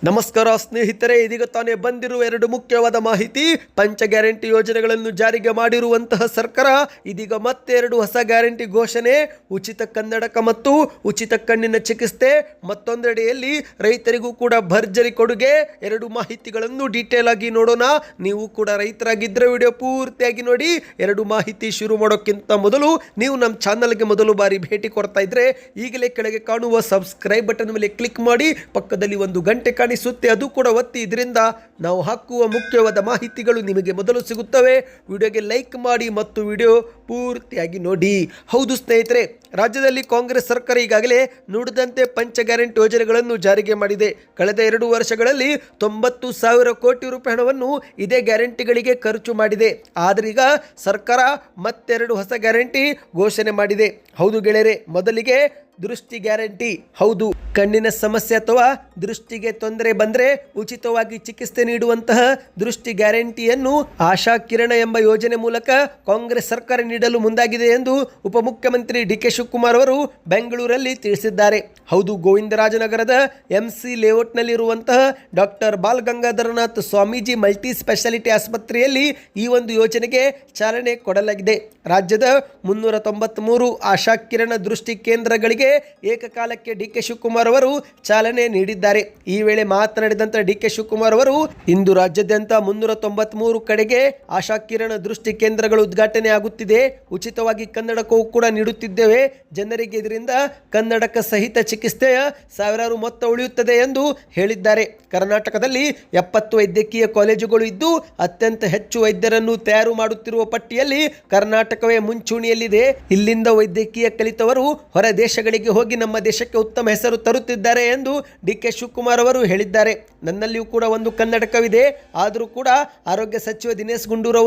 ನಮಸ್ಕಾರ ಸ್ನೇಹಿತರೆ, ಇದೀಗ ತಾನೇ ಬಂದಿರುವ ಎರಡು ಮುಖ್ಯವಾದ ಮಾಹಿತಿ. ಪಂಚ ಗ್ಯಾರಂಟಿ ಯೋಜನೆಗಳನ್ನು ಜಾರಿಗೆ ಮಾಡಿರುವಂತಹ ಸರ್ಕಾರ ಇದೀಗ ಮತ್ತೆ ಎರಡು ಹೊಸ ಗ್ಯಾರಂಟಿ ಘೋಷಣೆ. ಉಚಿತ ಕನ್ನಡಕ ಮತ್ತು ಉಚಿತ ಕಣ್ಣಿನ ಚಿಕಿತ್ಸೆ. ಮತ್ತೊಂದೆಡೆಯಲ್ಲಿ ರೈತರಿಗೂ ಕೂಡ ಭರ್ಜರಿ ಕೊಡುಗೆ. ಎರಡು ಮಾಹಿತಿಗಳನ್ನು ಡೀಟೇಲ್ ಆಗಿ ನೋಡೋಣ. ನೀವು ಕೂಡ ರೈತರಾಗಿದ್ದರೆ ವಿಡಿಯೋ ಪೂರ್ತಿಯಾಗಿ ನೋಡಿ. ಎರಡು ಮಾಹಿತಿ ಶುರು ಮಾಡೋಕ್ಕಿಂತ ಮೊದಲು ನೀವು ನಮ್ಮ ಚಾನಲ್ಗೆ ಮೊದಲು ಬಾರಿ ಭೇಟಿ ಕೊಡ್ತಾ ಇದ್ರೆ ಈಗಲೇ ಕೆಳಗೆ ಕಾಣುವ ಸಬ್ಸ್ಕ್ರೈಬ್ ಬಟನ್ ಮೇಲೆ ಕ್ಲಿಕ್ ಮಾಡಿ, ಪಕ್ಕದಲ್ಲಿ ಒಂದು ಗಂಟೆ ಕಾಣಿಸುತ್ತೆ, ಅದು ಕೂಡ ಒತ್ತಿ. ಇದರಿಂದ ನಾವು ಹಾಕುವ ಮುಖ್ಯವಾದ ಮಾಹಿತಿಗಳು ನಿಮಗೆ ಮೊದಲು ಸಿಗುತ್ತವೆ. ವಿಡಿಯೋಗೆ ಲೈಕ್ ಮಾಡಿ ಮತ್ತು ವಿಡಿಯೋ ಪೂರ್ತಿಯಾಗಿ ನೋಡಿ. ಹೌದು ಸ್ನೇಹಿತರೆ, ರಾಜ್ಯದಲ್ಲಿ ಕಾಂಗ್ರೆಸ್ ಸರ್ಕಾರ ಈಗಾಗಲೇ ನುಡಿದಂತೆ ಪಂಚ ಗ್ಯಾರಂಟಿ ಯೋಜನೆಗಳನ್ನು ಜಾರಿಗೆ ಮಾಡಿದೆ. ಕಳೆದ 2 ವರ್ಷಗಳಲ್ಲಿ 90,000 ಕೋಟಿ ರೂಪಾಯಿ ಹಣವನ್ನು ಇದೇ ಗ್ಯಾರಂಟಿಗಳಿಗೆ ಖರ್ಚು ಮಾಡಿದೆ. ಆದ್ರೀಗ ಸರ್ಕಾರ ಮತ್ತೆರಡು ಹೊಸ ಗ್ಯಾರಂಟಿ ಘೋಷಣೆ ಮಾಡಿದೆ. ಹೌದು ಗೆಳೆಯರೆ, ಮೊದಲಿಗೆ ದೃಷ್ಟಿ ಗ್ಯಾರಂಟಿ. ಹೌದು, ಕಣ್ಣಿನ ಸಮಸ್ಯೆ ಅಥವಾ ದೃಷ್ಟಿಗೆ ತೊಂದರೆ ಬಂದರೆ ಉಚಿತವಾಗಿ ಚಿಕಿತ್ಸೆ ನೀಡುವಂತಹ ದೃಷ್ಟಿ ಗ್ಯಾರಂಟಿಯನ್ನು ಆಶಾ ಕಿರಣ ಎಂಬ ಯೋಜನೆ ಮೂಲಕ ಕಾಂಗ್ರೆಸ್ ಸರ್ಕಾರ ನೀಡಲು ಮುಂದಾಗಿದೆ ಎಂದು ಉಪಮುಖ್ಯಮಂತ್ರಿ ಡಿ.ಕೆ. ಶಿವಕುಮಾರ್ ಅವರು ಬೆಂಗಳೂರಲ್ಲಿ ತಿಳಿಸಿದ್ದಾರೆ. ಹೌದು, ಗೋವಿಂದರಾಜನಗರದ MC ಲೇಔಟ್ನಲ್ಲಿರುವಂತಹ doctor Bal Gangadharanath Swamiji multi speciality ಆಸ್ಪತ್ರೆಯಲ್ಲಿ ಈ ಒಂದು ಯೋಜನೆಗೆ ಚಾಲನೆ ಕೊಡಲಾಗಿದೆ. ರಾಜ್ಯದ 393 ಆಶಾ ಕಿರಣ ದೃಷ್ಟಿ ಕೇಂದ್ರಗಳಿಗೆ ಏಕಕಾಲಕ್ಕೆ ಡಿ.ಕೆ. ಶಿವಕುಮಾರ್ ಅವರು ಚಾಲನೆ ನೀಡಿದ್ದಾರೆ. ಈ ವೇಳೆ ಮಾತನಾಡಿದಂತ ಡಿ.ಕೆ. ಶಿವಕುಮಾರ್ ಅವರು, ಇಂದು ರಾಜ್ಯಾದ್ಯಂತ 393 ಕಡೆಗೆ ಆಶಾ ಕಿರಣ ದೃಷ್ಟಿ ಕೇಂದ್ರಗಳು ಉದ್ಘಾಟನೆ ಆಗುತ್ತಿದೆ. ಉಚಿತವಾಗಿ ಕನ್ನಡಕವೂ ಕೂಡ ನೀಡುತ್ತಿದ್ದೇವೆ. ಜನರಿಗೆ ಇದರಿಂದ ಕನ್ನಡಕ ಸಹಿತ ಚಿಕಿತ್ಸೆಯ ಸಾವಿರಾರು ಮೊತ್ತ ಉಳಿಯುತ್ತದೆ ಎಂದು ಹೇಳಿದ್ದಾರೆ. ಕರ್ನಾಟಕದಲ್ಲಿ 70 ವೈದ್ಯಕೀಯ ಕಾಲೇಜುಗಳು ಇದ್ದು ಅತ್ಯಂತ ಹೆಚ್ಚು ವೈದ್ಯರನ್ನು ತಯಾರು ಮಾಡುತ್ತಿರುವ ಪಟ್ಟಿಯಲ್ಲಿ ಕರ್ನಾಟಕವೇ ಮುಂಚೂಣಿಯಲ್ಲಿದೆ. ಇಲ್ಲಿಂದ ವೈದ್ಯಕೀಯ ಕಲಿತವರು ಹೊರ ದೇಶಗಳಿಗೆ ಹೋಗಿ ನಮ್ಮ ದೇಶಕ್ಕೆ ಉತ್ತಮ ಹೆಸರು ತರುತ್ತಿದ್ದಾರೆ ಎಂದು ಡಿ.ಕೆ. ಶಿವಕುಮಾರ್ ಅವರು ಹೇಳಿದ್ದಾರೆ. ನನ್ನಲ್ಲಿಯೂ ಕೂಡ ಒಂದು ಕನ್ನಡಕವಿದೆ. ಆದರೂ ಕೂಡ ಆರೋಗ್ಯ ಸಚಿವ ದಿನೇಶ್ ಗುಂಡೂರಾವ್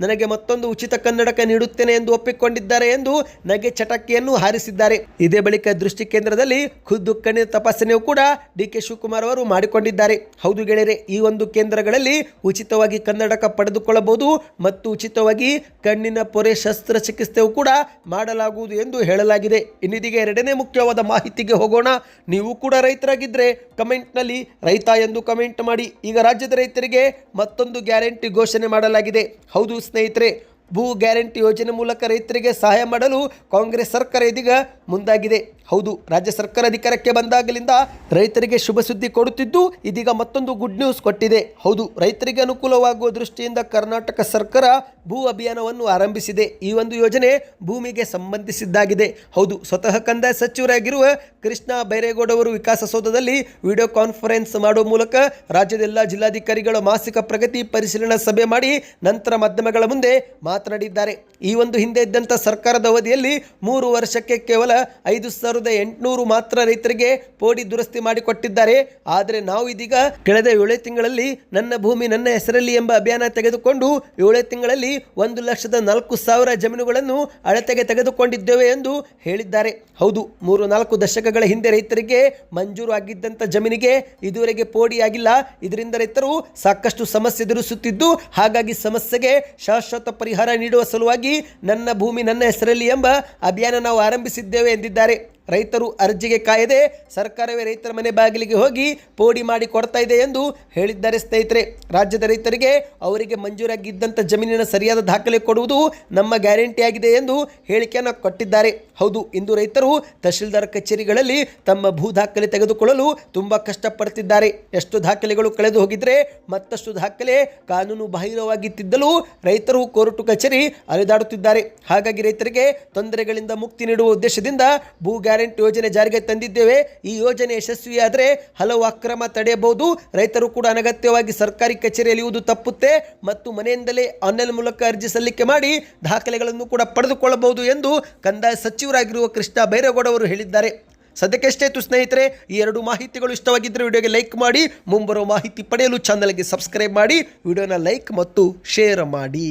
ನನಗೆ ಮತ್ತೊಂದು ಉಚಿತ ಕನ್ನಡಕ ನೀಡುತ್ತೇನೆ ಎಂದು ಒಪ್ಪಿಕೊಂಡಿದ್ದಾರೆ ಎಂದು ನಗೆ ಚಟಕಿಯನ್ನು ಹಾರಿಸಿದ್ದಾರೆ. ಇದೇ ಬಳಿಕ ದೃಷ್ಟಿ ಕೇಂದ್ರದಲ್ಲಿ ಖುದ್ದು ಕಣ್ಣಿನ ತಪಾಸಣೆಯೂ ಕೂಡ ಡಿ.ಕೆ. ಶಿವಕುಮಾರ್ ಅವರು ಮಾಡಿಕೊಂಡಿದ್ದಾರೆ. ಹೌದು ಗೆಳೆಯರೆ, ಈ ಒಂದು ಕೇಂದ್ರಗಳಲ್ಲಿ ಉಚಿತವಾಗಿ ಕನ್ನಡಕ ಪಡೆದುಕೊಳ್ಳಬಹುದು ಮತ್ತು ಉಚಿತವಾಗಿ ಕಣ್ಣಿನ ಪೊರೆ ಶಸ್ತ್ರಚಿಕಿತ್ಸೆಯೂ ಕೂಡ ಮಾಡಲಾಗುವುದು ಎಂದು ಹೇಳಲಾಗಿದೆ. ಇನ್ನಿದೀಗ ಎರಡನೇ ಮುಖ್ಯವಾದ ಮಾಹಿತಿಗೆ ಹೋಗೋಣ. ನೀವು ಕೂಡ ರೈತರಾಗಿದ್ದರೆ ಕಮೆಂಟ್ನಲ್ಲಿ ರೈತ ಎಂದು ಕಮೆಂಟ್ ಮಾಡಿ. ಈಗ ರಾಜ್ಯದ ರೈತರಿಗೆ ಮತ್ತೊಂದು ಗ್ಯಾರಂಟಿ ಘೋಷಣೆ ಮಾಡಲಾಗಿದೆ. ಹೌದು ಸ್ನೇಹಿತರೆ, ಭೂ ಗ್ಯಾರಂಟಿ ಯೋಜನೆ ಮೂಲಕ ರೈತರಿಗೆ ಸಹಾಯ ಮಾಡಲು ಕಾಂಗ್ರೆಸ್ ಸರ್ಕಾರ ಇದೀಗ ಮುಂದಾಗಿದೆ. ಹೌದು, ರಾಜ್ಯ ಸರ್ಕಾರ ಅಧಿಕಾರಕ್ಕೆ ಬಂದಾಗಲಿಂದ ರೈತರಿಗೆ ಶುಭ ಸುದ್ದಿ ಕೊಡುತ್ತಿದ್ದು ಇದೀಗ ಮತ್ತೊಂದು ಗುಡ್ ನ್ಯೂಸ್ ಕೊಟ್ಟಿದೆ. ಹೌದು, ರೈತರಿಗೆ ಅನುಕೂಲವಾಗುವ ದೃಷ್ಟಿಯಿಂದ ಕರ್ನಾಟಕ ಸರ್ಕಾರ ಭೂ ಅಭಿಯಾನವನ್ನು ಆರಂಭಿಸಿದೆ. ಈ ಒಂದು ಯೋಜನೆ ಭೂಮಿಗೆ ಸಂಬಂಧಿಸಿದ್ದಾಗಿದೆ. ಹೌದು, ಸ್ವತಃ ಕಂದಾಯ ಸಚಿವರಾಗಿರುವ ಕೃಷ್ಣ ಬೈರೇಗೌಡ ಅವರು ವಿಕಾಸಸೌಧದಲ್ಲಿ ವಿಡಿಯೋ ಕಾನ್ಫರೆನ್ಸ್ ಮಾಡುವ ಮೂಲಕ ರಾಜ್ಯದ ಎಲ್ಲ ಜಿಲ್ಲಾಧಿಕಾರಿಗಳ ಮಾಸಿಕ ಪ್ರಗತಿ ಪರಿಶೀಲನಾ ಸಭೆ ಮಾಡಿ ನಂತರ ಮಾಧ್ಯಮಗಳ ಮುಂದೆ ಮಾತನಾಡಿದ್ದಾರೆ. ಈ ಒಂದು ಹಿಂದೆ ಇದ್ದಂಥ ಸರ್ಕಾರದ ಅವಧಿಯಲ್ಲಿ 3 ವರ್ಷಕ್ಕೆ ಕೇವಲ 5,800 ಮಾತ್ರ ರೈತರಿಗೆ ಪೋಡಿ ದುರಸ್ತಿ ಮಾಡಿಕೊಟ್ಟಿದ್ದಾರೆ. ಆದರೆ ನಾವು ಇದೀಗ ಕಳೆದ 7 ತಿಂಗಳಲ್ಲಿ ನನ್ನ ಭೂಮಿ ನನ್ನ ಹೆಸರಲ್ಲಿ ಎಂಬ ಅಭಿಯಾನ ತೆಗೆದುಕೊಂಡು 7 ತಿಂಗಳಲ್ಲಿ 1,04,000 ಜಮೀನುಗಳನ್ನು ಅಳತೆಗೆ ತೆಗೆದುಕೊಂಡಿದ್ದೇವೆ ಎಂದು ಹೇಳಿದ್ದಾರೆ. ಹೌದು, 3-4 ದಶಕಗಳ ಹಿಂದೆ ರೈತರಿಗೆ ಮಂಜೂರು ಆಗಿದ್ದಂಥ ಜಮೀನಿಗೆ ಇದುವರೆಗೆ ಪೋಡಿ ಆಗಿಲ್ಲ. ಇದರಿಂದ ರೈತರು ಸಾಕಷ್ಟು ಸಮಸ್ಯೆ ಎದುರಿಸುತ್ತಿದ್ದು, ಹಾಗಾಗಿ ಸಮಸ್ಯೆಗೆ ಶಾಶ್ವತ ಪರಿಹಾರ ನೀಡುವ ಸಲುವಾಗಿ ನನ್ನ ಭೂಮಿ ನನ್ನ ಹೆಸರಲ್ಲಿ ಎಂಬ ಅಭಿಯಾನ ನಾವು ಆರಂಭಿಸಿದ್ದೇವೆ ಎಂದಿದ್ದಾರೆ. ರೈತರು ಅರ್ಜಿಗೆ ಕಾಯದೆ ಸರ್ಕಾರವೇ ರೈತರ ಮನೆ ಬಾಗಿಲಿಗೆ ಹೋಗಿ ಪೋಡಿ ಮಾಡಿ ಕೊಡ್ತಾ ಇದೆ ಎಂದು ಹೇಳಿದ್ದಾರೆ. ಸ್ನೇಹಿತರೆ, ರಾಜ್ಯದ ರೈತರಿಗೆ ಅವರಿಗೆ ಮಂಜೂರಾಗಿದ್ದಂಥ ಜಮೀನಿನ ಸರಿಯಾದ ದಾಖಲೆ ಕೊಡುವುದು ನಮ್ಮ ಗ್ಯಾರಂಟಿ ಆಗಿದೆ ಎಂದು ಹೇಳಿಕೆಯನ್ನು ಕೊಟ್ಟಿದ್ದಾರೆ. ಹೌದು, ಇಂದು ರೈತರು ತಹಶೀಲ್ದಾರ್ ಕಚೇರಿಗಳಲ್ಲಿ ತಮ್ಮ ಭೂ ದಾಖಲೆ ತೆಗೆದುಕೊಳ್ಳಲು ತುಂಬ ಕಷ್ಟಪಡ್ತಿದ್ದಾರೆ. ಎಷ್ಟು ದಾಖಲೆಗಳು ಕಳೆದು ಹೋಗಿದ್ರೆ ಮತ್ತಷ್ಟು ದಾಖಲೆ ಕಾನೂನು ಬಾಹಿರವಾಗಿ ತಿದ್ದಲು ರೈತರು ಕೋರ್ಟು ಕಚೇರಿ ಅಲೆದಾಡುತ್ತಿದ್ದಾರೆ. ಹಾಗಾಗಿ ರೈತರಿಗೆ ತೊಂದರೆಗಳಿಂದ ಮುಕ್ತಿ ನೀಡುವ ಉದ್ದೇಶದಿಂದ ಭೂ ಗ್ಯಾರಂಟಿ ಯೋಜನೆ ಜಾರಿಗೆ ತಂದಿದ್ದೇವೆ. ಈ ಯೋಜನೆ ಯಶಸ್ವಿಯಾದರೆ ಹಲವು ಅಕ್ರಮ ತಡೆಯಬಹುದು. ರೈತರು ಕೂಡ ಅನಗತ್ಯವಾಗಿ ಸರ್ಕಾರಿ ಕಚೇರಿಯಲ್ಲಿ ಇರುವುದು ತಪ್ಪುತ್ತೆ ಮತ್ತು ಮನೆಯಿಂದಲೇ ಆನ್ಲೈನ್ ಮೂಲಕ ಅರ್ಜಿ ಸಲ್ಲಿಕೆ ಮಾಡಿ ದಾಖಲೆಗಳನ್ನು ಕೂಡ ಪಡೆದುಕೊಳ್ಳಬಹುದು ಎಂದು ಕಂದಾಯ ಸಚಿವರಾಗಿರುವ ಕೃಷ್ಣ ಬೈರೇಗೌಡ ಅವರು ಹೇಳಿದ್ದಾರೆ. ಸದ್ಯಕ್ಕೆ ಎಷ್ಟೇ ಇತ್ತು ಸ್ನೇಹಿತರೆ, ಈ ಎರಡು ಮಾಹಿತಿಗಳು ಇಷ್ಟವಾಗಿದ್ದರೆ ವಿಡಿಯೋಗೆ ಲೈಕ್ ಮಾಡಿ. ಮುಂಬರುವ ಮಾಹಿತಿ ಪಡೆಯಲು ಚಾನಲ್ಗೆ ಸಬ್ಸ್ಕ್ರೈಬ್ ಮಾಡಿ, ವಿಡಿಯೋನ ಲೈಕ್ ಮತ್ತು ಶೇರ್ ಮಾಡಿ.